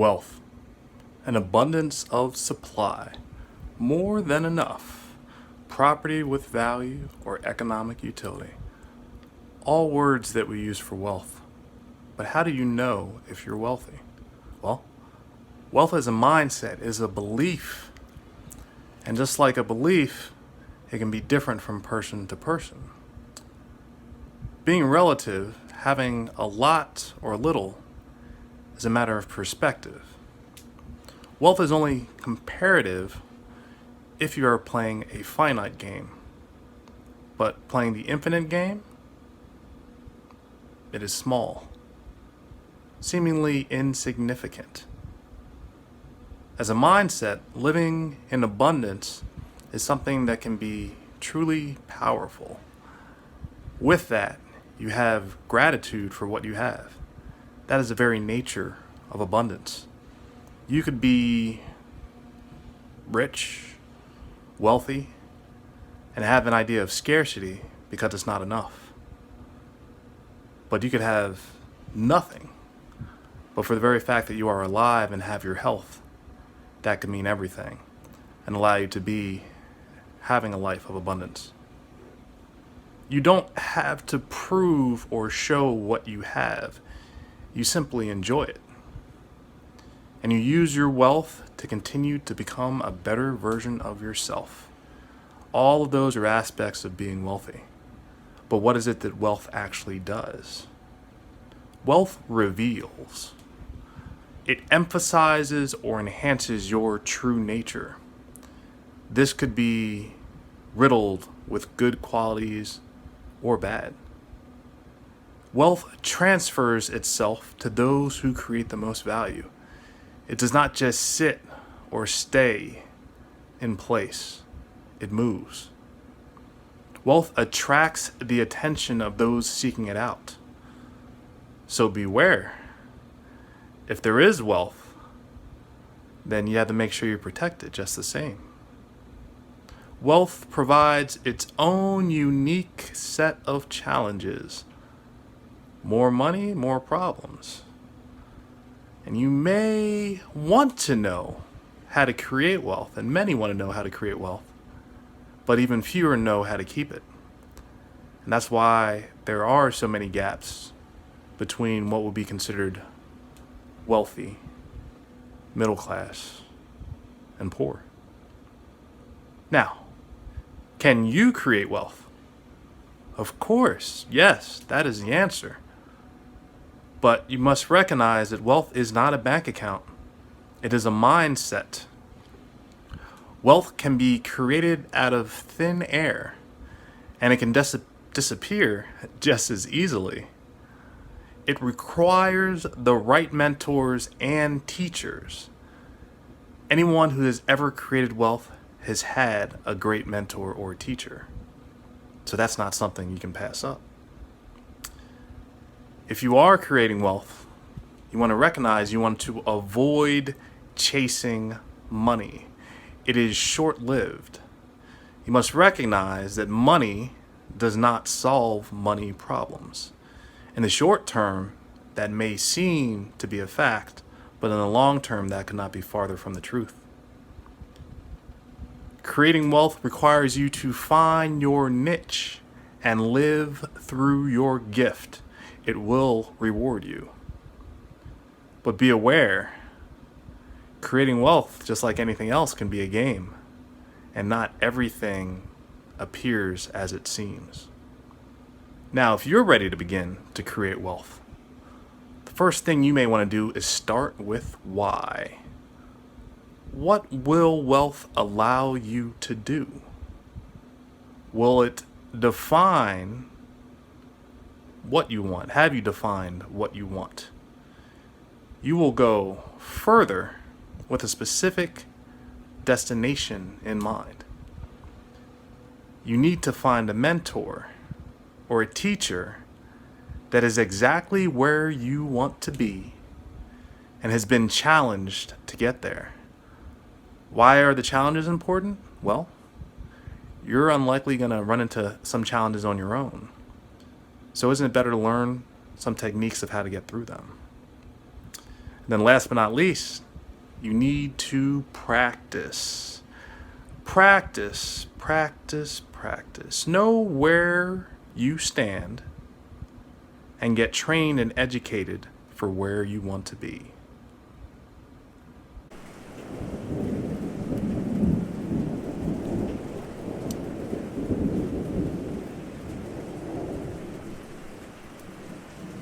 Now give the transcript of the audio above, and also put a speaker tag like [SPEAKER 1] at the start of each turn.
[SPEAKER 1] Wealth, an abundance of supply, more than enough, property with value or economic utility. All words that we use for wealth. But how do you know if you're wealthy? Well, wealth is a mindset, is a belief. And just like a belief, it can be different from person to person. Being relative, having a lot or little, is a matter of perspective. Wealth is only comparative if you are playing a finite game. But playing the infinite game, it is small, seemingly insignificant. As a mindset, living in abundance is something that can be truly powerful. With that, you have gratitude for what you have. That is the very nature of abundance. You could be rich, wealthy, and have an idea of scarcity because it's not enough. But you could have nothing, but for the very fact that you are alive and have your health, that could mean everything and allow you to be having a life of abundance. You don't have to prove or show what you have. You simply enjoy it. And you use your wealth to continue to become a better version of yourself. All of those are aspects of being wealthy. But what is it that wealth actually does? Wealth reveals. It emphasizes or enhances your true nature. This could be riddled with good qualities or bad. Wealth transfers itself to those who create the most value. It does not just sit or stay in place. It moves. Wealth attracts the attention of those seeking it out. So beware. If there is wealth, then you have to make sure you protect it just the same. Wealth provides its own unique set of challenges. More money, more problems. And you may want to know how to create wealth, and many want to know how to create wealth, but even fewer know how to keep it. And that's why there are so many gaps between what would be considered wealthy, middle class, and poor. Now, can you create wealth? Of course, yes, that is the answer. But you must recognize that wealth is not a bank account. It is a mindset. Wealth can be created out of thin air, and it can disappear just as easily. It requires the right mentors and teachers. Anyone who has ever created wealth has had a great mentor or teacher. So that's not something you can pass up. If you are creating wealth, you want to recognize you want to avoid chasing money. It is short-lived. You must recognize that money does not solve money problems. In the short term, that may seem to be a fact, but in the long term, that could not be farther from the truth. Creating wealth requires you to find your niche and live through your gift. It will reward you. But be aware, creating wealth, just like anything else, can be a game, and not everything appears as it seems. Now, if you're ready to begin to create wealth, the first thing you may want to do is start with why. What will wealth allow you to do? Will it define what you want? Have you defined what you want? You will go further with a specific destination in mind. You need to find a mentor or a teacher that is exactly where you want to be and has been challenged to get there. Why are the challenges important? Well, you're unlikely going to run into some challenges on your own. So isn't it better to learn some techniques of how to get through them? And then last but not least, you need to practice. Practice, practice, practice. Know where you stand and get trained and educated for where you want to be.